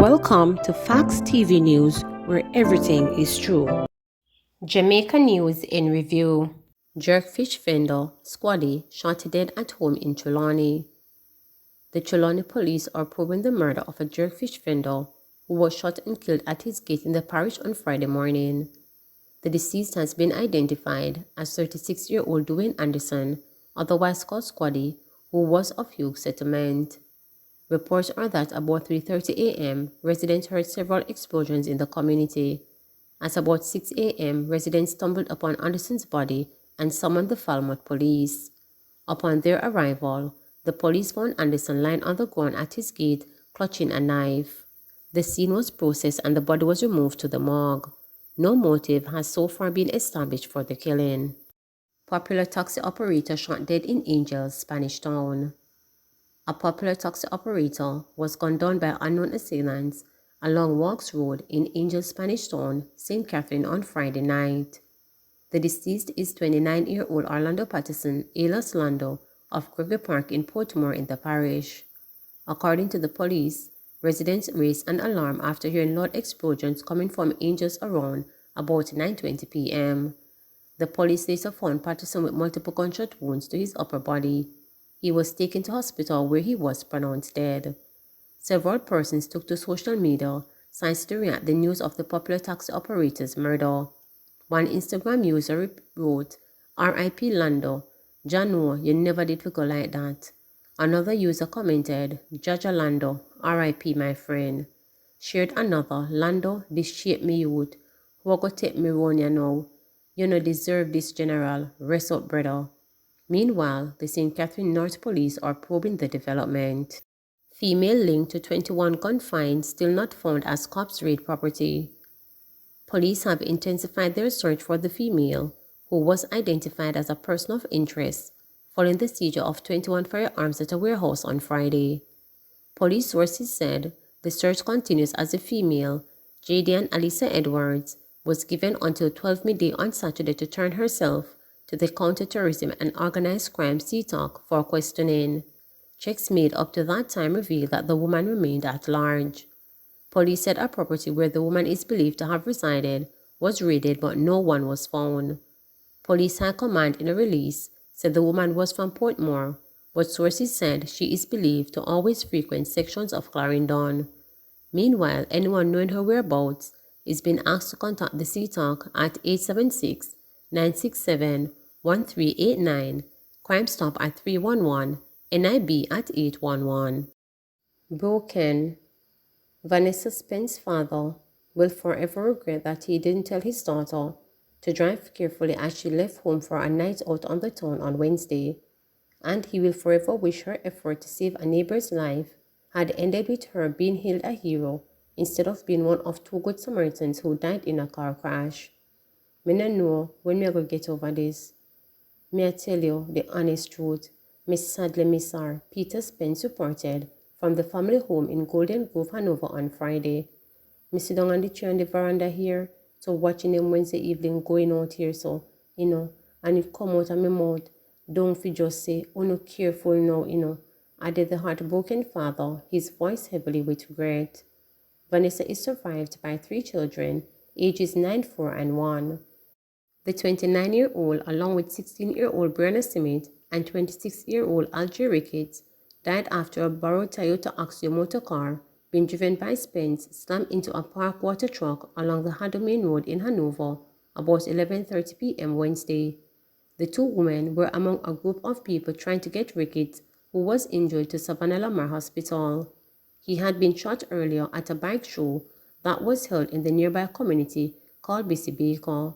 Welcome to Facts TV News, where everything is true. Jamaica news in review. Jerkfish vendor Squaddy shot dead at home in Trelawney. The Trelawney police are probing the murder of a jerkfish vendor who was shot and killed at his gate in the parish on Friday morning. The deceased has been identified as 36-year-old Dwayne Anderson, otherwise called Squaddy, who was of Hughes Settlement. Reports are that about 3:30 a.m., residents heard several explosions in the community. At about 6 a.m., residents stumbled upon Anderson's body and summoned the Falmouth police. Upon their arrival, the police found Anderson lying on the ground at his gate, clutching a knife. The scene was processed and the body was removed to the morgue. No motive has so far been established for the killing. Popular taxi operator shot dead in Angels, Spanish Town. A popular taxi operator was gunned down by unknown assailants along Walks Road in Angel, Spanish Town, St. Catherine on Friday night. The deceased is 29-year-old Orlando Patterson, alias Lando, of Gregory Park in Portmore in the parish. According to the police, residents raised an alarm after hearing loud explosions coming from Angels around about 9:20 p.m. The police later found Patterson with multiple gunshot wounds to his upper body. He was taken to hospital where he was pronounced dead. Several persons took to social media sites to react the news of the popular taxi operator's murder. One Instagram user wrote, "R.I.P. Lando, Jano, you never did go like that." Another user commented, "Jaja Lando, R.I.P. my friend." Shared another, "Lando, this shape me youth. Who go take me round you now? You no deserve this, general. Rest up, brother." Meanwhile, the St. Catherine North Police are probing the development. Female linked to 21 gun finds still not found as cops raid property. Police have intensified their search for the female, who was identified as a person of interest, following the seizure of 21 firearms at a warehouse on Friday. Police sources said the search continues as the female, Jadian Alisa Edwards, was given until 12 midday on Saturday to turn herself to the Counter-Terrorism and Organized Crime CTOC for questioning. Checks made up to that time revealed that the woman remained at large. Police said a property where the woman is believed to have resided was raided, but no one was found. Police High Command in a release said the woman was from Portmore, but sources said she is believed to always frequent sections of Clarendon. Meanwhile, anyone knowing her whereabouts is being asked to contact the CTOC at 876-967-1389, Crime Stop at 311, NIB at 811. Broken. Vanessa Spence's father will forever regret that he didn't tell his daughter to drive carefully as she left home for a night out on the town on Wednesday, and he will forever wish her effort to save a neighbor's life had ended with her being hailed a hero instead of being one of two good Samaritans who died in a car crash. Me no know when me go get over this. Me I tell you the honest truth. Me sadly miss her, Peter Spence reported from the family home in Golden Grove, Hanover on Friday. Me sit down on the chair on the veranda here, so watching them Wednesday evening going out here, so, and it come out of my mouth. Don't fi just say, "Oh no, careful now, added the heartbroken father, his voice heavily with regret. Vanessa is survived by 3 children, ages 9, 4, and 1. The 29-year-old, along with 16-year-old Brianna Simmet and 26-year-old Algie Ricketts, died after a borrowed Toyota Axio motor car, being driven by Spence, slammed into a parked water truck along the Haddo Main Road in Hanover about 11:30 p.m. Wednesday. The 2 women were among a group of people trying to get Ricketts, who was injured, to Savannah Lamar Hospital. He had been shot earlier at a bike show that was held in the nearby community called Bissy Baker.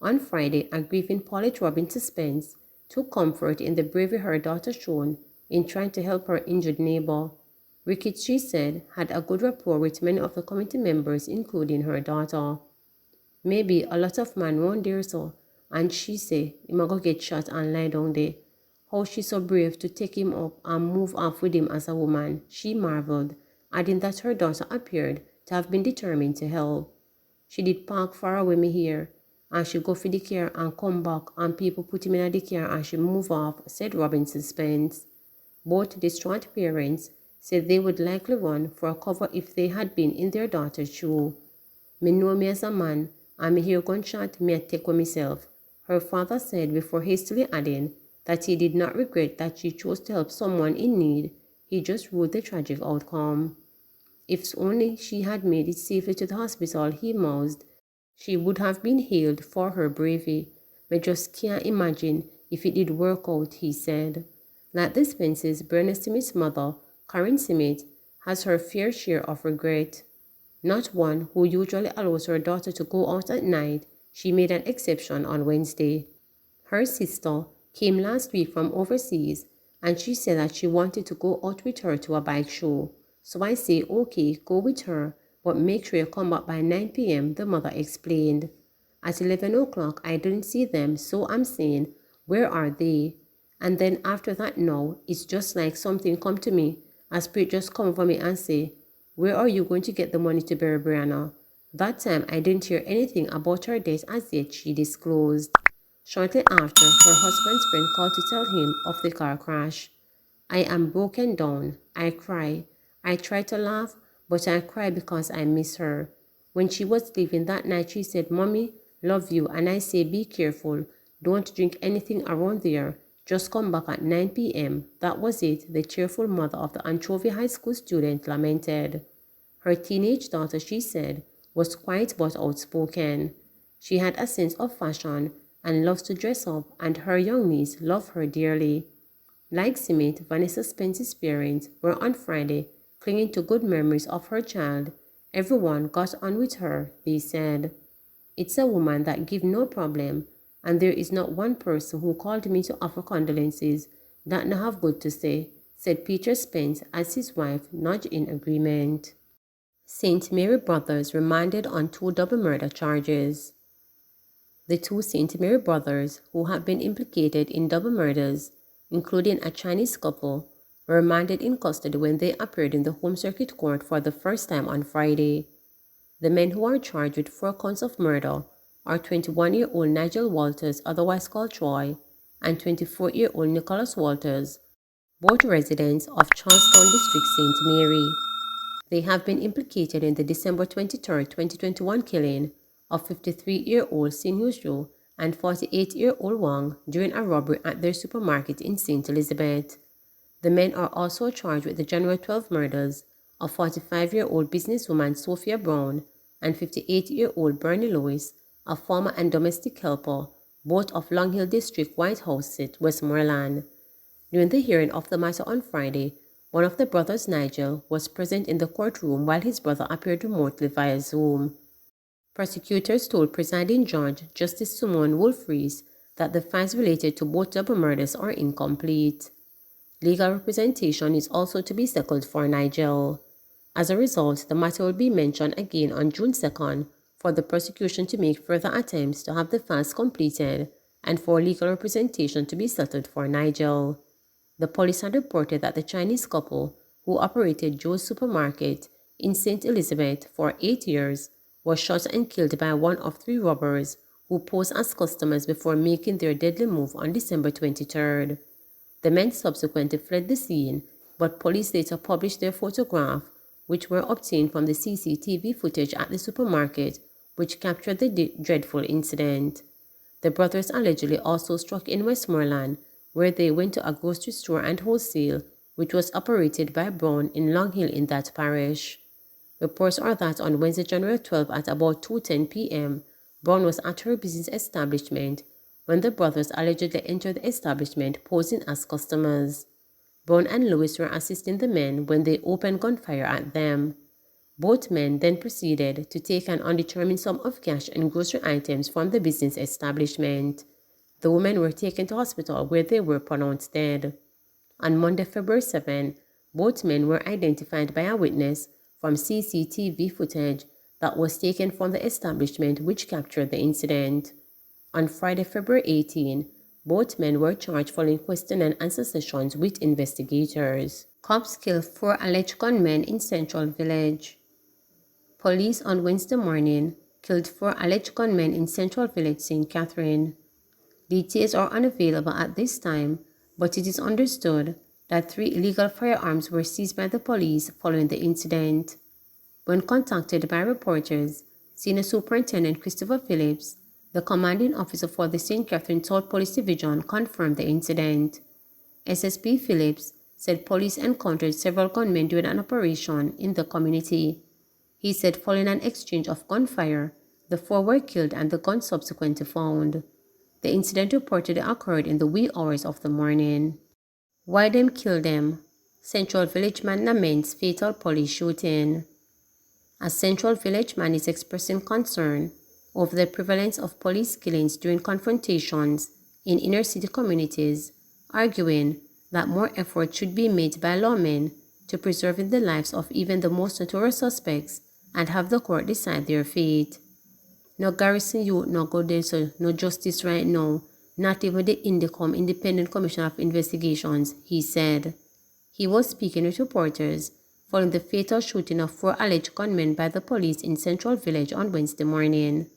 On Friday, a grieving Paulette Robinson Spence took comfort in the bravery her daughter shown in trying to help her injured neighbor. Ricketts, she said, had a good rapport with many of the community members, including her daughter. "Maybe a lot of man won't dare so, and she say, him a go get shot and lie down there. How she so brave to take him up and move off with him as a woman," she marveled, adding that her daughter appeared to have been determined to help. "She did park far away me here, and she go for the car and come back, and people put him in the car and she move off," said Robinson Spence. Both distraught parents said they would likely run for a cover if they had been in their daughter's shoe. "Me know me as a man, and me hear gunshot, me a take with myself," her father said before hastily adding that he did not regret that she chose to help someone in need. He just ruled the tragic outcome. "If only she had made it safely to the hospital," he mouthed, "she would have been hailed for her bravery. Me just can't imagine if it did work out," he said. Like the Spences, Brenna Smith's mother, Karen Smith, has her fair share of regret. Not one who usually allows her daughter to go out at night, she made an exception on Wednesday. Her sister came last week from overseas, and she said that she wanted to go out with her to a bike show. "So I say, okay, go with her, but make sure you come back by 9 p.m., the mother explained. "At 11 o'clock, I didn't see them, so I'm saying, where are they? And then after that now, it's just like something come to me. A spirit just come over me and say, where are you going to get the money to bury Brianna? That time, I didn't hear anything about her death as yet," she disclosed. Shortly after, her husband's friend called to tell him of the car crash. "I am broken down. I cry. I try to laugh, but I cry because I miss her. When she was leaving that night, she said, 'Mommy, love you,' and I say, 'Be careful. Don't drink anything around there. Just come back at 9 p.m. That was it," the cheerful mother of the Anchovy High School student lamented. Her teenage daughter, she said, was quiet but outspoken. She had a sense of fashion and loves to dress up, and her young niece loved her dearly. Like Smith, Vanessa Spence's parents were on Friday clinging to good memories of her child. "Everyone got on with her," they said. "It's a woman that give no problem, and there is not one person who called me to offer condolences that no have good to say," said Peter Spence as his wife nudged in agreement. St. Mary brothers remanded on 2 double murder charges. The 2 St. Mary brothers, who have been implicated in double murders, including a Chinese couple, were remanded in custody when they appeared in the Home Circuit Court for the first time on Friday. The men who are charged with 4 counts of murder are 21-year-old Nigel Walters, otherwise called Troy, and 24-year-old Nicholas Walters, both residents of Charlestown District, St. Mary. They have been implicated in the December 23, 2021 killing of 53-year-old Sinhu Zhou and 48-year-old Wang during a robbery at their supermarket in St. Elizabeth. The men are also charged with the January 12 murders of 45-year-old businesswoman Sophia Brown and 58-year-old Bernie Lewis, a farmer and domestic helper, both of Long Hill District, White House, Westmoreland. During the hearing of the matter on Friday, one of the brothers, Nigel, was present in the courtroom while his brother appeared remotely via Zoom. Prosecutors told presiding judge Justice Simone Wolfreis that the facts related to both double murders are incomplete. Legal representation is also to be settled for Nigel. As a result, the matter will be mentioned again on June 2nd for the prosecution to make further attempts to have the files completed and for legal representation to be settled for Nigel. The police had reported that the Chinese couple, who operated Joe's Supermarket in St. Elizabeth for 8 years, was shot and killed by one of 3 robbers who posed as customers before making their deadly move on December 23rd. The men subsequently fled the scene, but police later published their photograph, which were obtained from the CCTV footage at the supermarket, which captured the dreadful incident. The brothers allegedly also struck in Westmoreland, where they went to a grocery store and wholesale, which was operated by Brown in Long Hill in that parish. Reports are that on Wednesday, January 12 at about 2:10 p.m., Brown was at her business establishment when the brothers allegedly entered the establishment posing as customers. Brown and Lewis were assisting the men when they opened gunfire at them. Both men then proceeded to take an undetermined sum of cash and grocery items from the business establishment. The women were taken to hospital where they were pronounced dead. On Monday, February 7, both men were identified by a witness from CCTV footage that was taken from the establishment which captured the incident. On Friday, February 18, both men were charged following questioning and suspicions with investigators. Cops killed 4 alleged gunmen in Central Village. Police on Wednesday morning killed 4 alleged gunmen in Central Village, St. Catherine. Details are unavailable at this time, but it is understood that 3 illegal firearms were seized by the police following the incident. When contacted by reporters, Senior Superintendent Christopher Phillips, the commanding officer for the St. Catherine South Police Division, confirmed the incident. SSP Phillips said police encountered several gunmen during an operation in the community. He said following an exchange of gunfire, the 4 were killed and the guns subsequently found. The incident reportedly occurred in the wee hours of the morning. Why them kill them? Central Village man laments fatal police shooting. A Central Village man is expressing concern over the prevalence of police killings during confrontations in inner city communities, arguing that more effort should be made by lawmen to preserve the lives of even the most notorious suspects and have the court decide their fate. No garrison youth no go there, so no justice right now, not even the INDECOM Independent Commission of Investigations, he said. He was speaking with reporters following the fatal shooting of 4 alleged gunmen by the police in Central Village on Wednesday morning.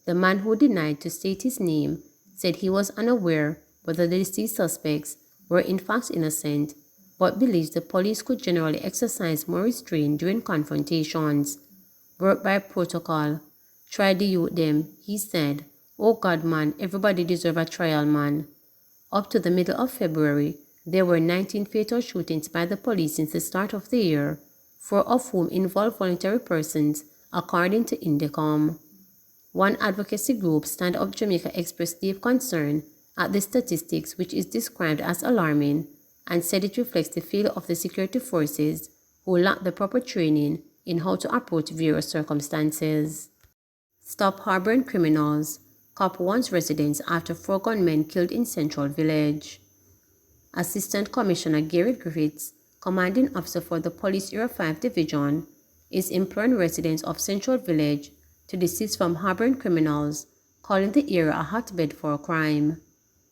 The man, who denied to state his name, said he was unaware whether the deceased suspects were in fact innocent, but believes the police could generally exercise more restraint during confrontations. Work by protocol. Try the youth them, he said. Oh God, man, everybody deserve a trial, man. Up to the middle of February, there were 19 fatal shootings by the police since the start of the year, 4 of whom involved voluntary persons, according to INDECOM. One advocacy group, Stand Up Jamaica, expressed deep concern at the statistics, which is described as alarming, and said it reflects the failure of the security forces, who lack the proper training in how to approach various circumstances. Stop harboring criminals. Cop warns residents after 4 gunmen killed in Central Village. Assistant Commissioner Gary Griffiths, commanding officer for the Police Area 5 Division, is imploring residents of Central Village to desist from harboring criminals, calling the area a hotbed for crime.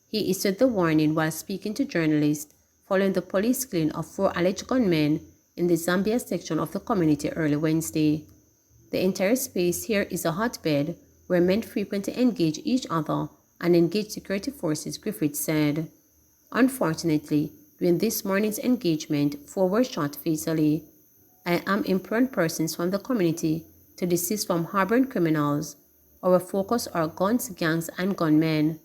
He issued the warning while speaking to journalists following the police killing of 4 alleged gunmen in the Zambia section of the community early Wednesday. The entire space here is a hotbed where men frequently engage each other and engage security forces, Griffith said. Unfortunately, during this morning's engagement, 4 were shot fatally. I am imploring persons from the community to desist from harboring criminals. Our focus are guns, gangs, and gunmen.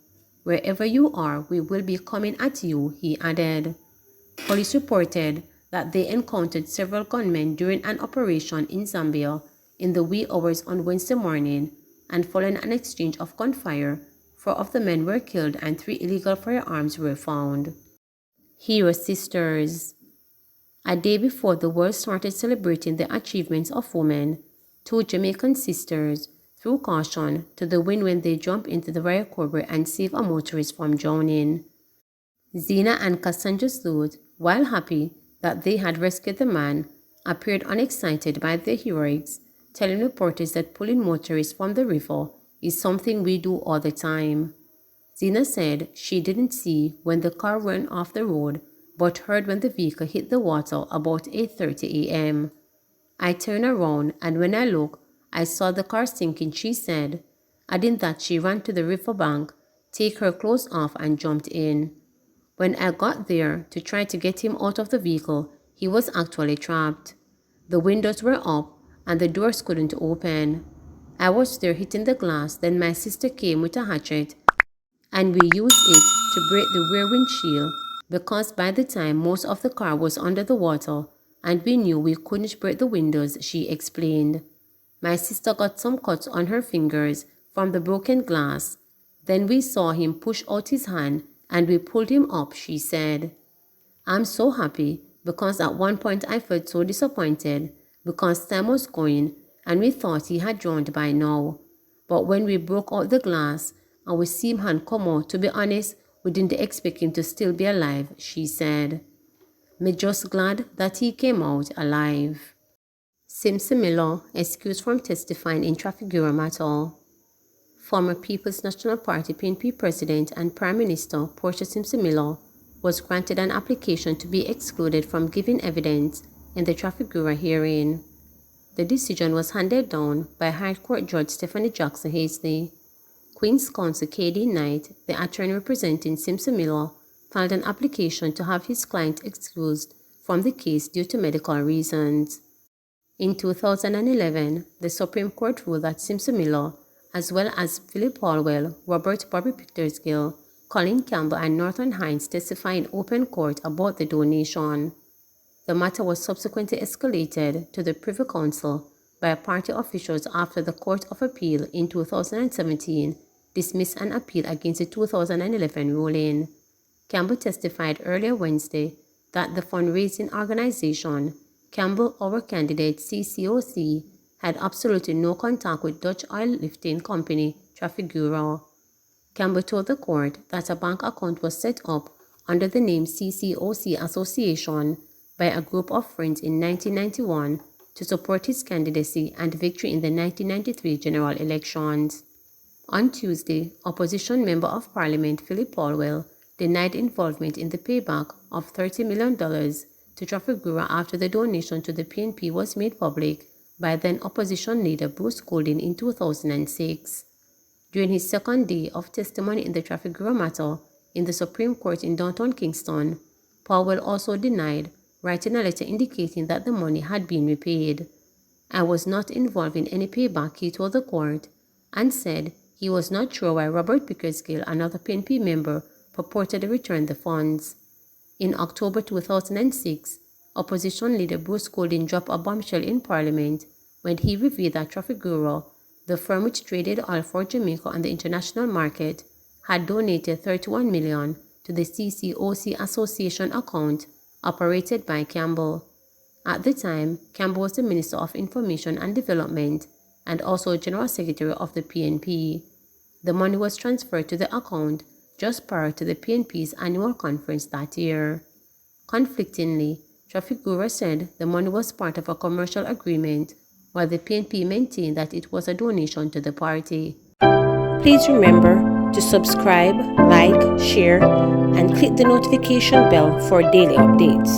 Wherever you are, we will be coming at you, he added. Police reported that they encountered several gunmen during an operation in Zambia in the wee hours on Wednesday morning, and following an exchange of gunfire, 4 of the men were killed and 3 illegal firearms were found. Hero Sisters. A day before the world started celebrating the achievements of women, 2 Jamaican sisters threw caution to the wind when they jumped into the Viracobre and saved a motorist from drowning. Zena and Cassandra Sloot, while happy that they had rescued the man, appeared unexcited by their heroics, telling reporters that pulling motorists from the river is something we do all the time. Zena said she didn't see when the car went off the road, but heard when the vehicle hit the water about 8:30 a.m. I turned around, and when I looked, I saw the car sinking, she said, adding that she ran to the riverbank, take her clothes off, and jumped in. When I got there to try to get him out of the vehicle, he was actually trapped. The windows were up, and the doors couldn't open. I was there hitting the glass, then my sister came with a hatchet, and we used it to break the rear windshield because by the time most of the car was under the water, and we knew we couldn't break the windows, she explained. My sister got some cuts on her fingers from the broken glass. Then we saw him push out his hand and we pulled him up, she said. I'm so happy because at one point I felt so disappointed because time was going and we thought he had drowned by now. But when we broke out the glass and we see him hand come out, to be honest, we didn't expect him to still be alive, she said. Me just glad that he came out alive. Simpson Miller excused from testifying in Trafigura matter. Former People's National Party PNP President and Prime Minister Portia Simpson Miller was granted an application to be excluded from giving evidence in the Trafigura hearing. The decision was handed down by High Court Judge Stephanie Jackson-Hasty. Queen's Counsel K.D. Knight, the attorney representing Simpson Miller, filed an application to have his client excused from the case due to medical reasons. In 2011, the Supreme Court ruled that Simpson Miller, as well as Philip Pwell, Robert Bobby Pickersgill, Colin Campbell, and Norton Hines testified in open court about the donation. The matter was subsequently escalated to the Privy Council by party officials after the Court of Appeal in 2017 dismissed an appeal against the 2011 ruling. Campbell testified earlier Wednesday that the fundraising organization, Campbell Our Candidate CCOC, had absolutely no contact with Dutch oil lifting company Trafigura. Campbell told the court that a bank account was set up under the name CCOC Association by a group of friends in 1991 to support his candidacy and victory in the 1993 general elections. On Tuesday, opposition Member of Parliament Philip Pwell denied involvement in the payback of $30 million to Trafigura after the donation to the PNP was made public by then opposition leader Bruce Golding in 2006. During his second day of testimony in the Trafigura matter in the Supreme Court in downtown Kingston, Pwell also denied writing a letter indicating that the money had been repaid. "I was not involved in any payback," he told the court, and said he was not sure why Robert Pickersgill, another PNP member, purportedly returned the funds. In October 2006, opposition leader Bruce Golding dropped a bombshell in Parliament when he revealed that Trafigura, the firm which traded oil for Jamaica on the international market, had donated $31 million to the CCOC Association account operated by Campbell. At the time, Campbell was the Minister of Information and Development and also General Secretary of the PNP. The money was transferred to the account just prior to the PNP's annual conference that year. Conflictingly, Trafigura said the money was part of a commercial agreement, while the PNP maintained that it was a donation to the party. Please remember to subscribe, like, share, and click the notification bell for daily updates.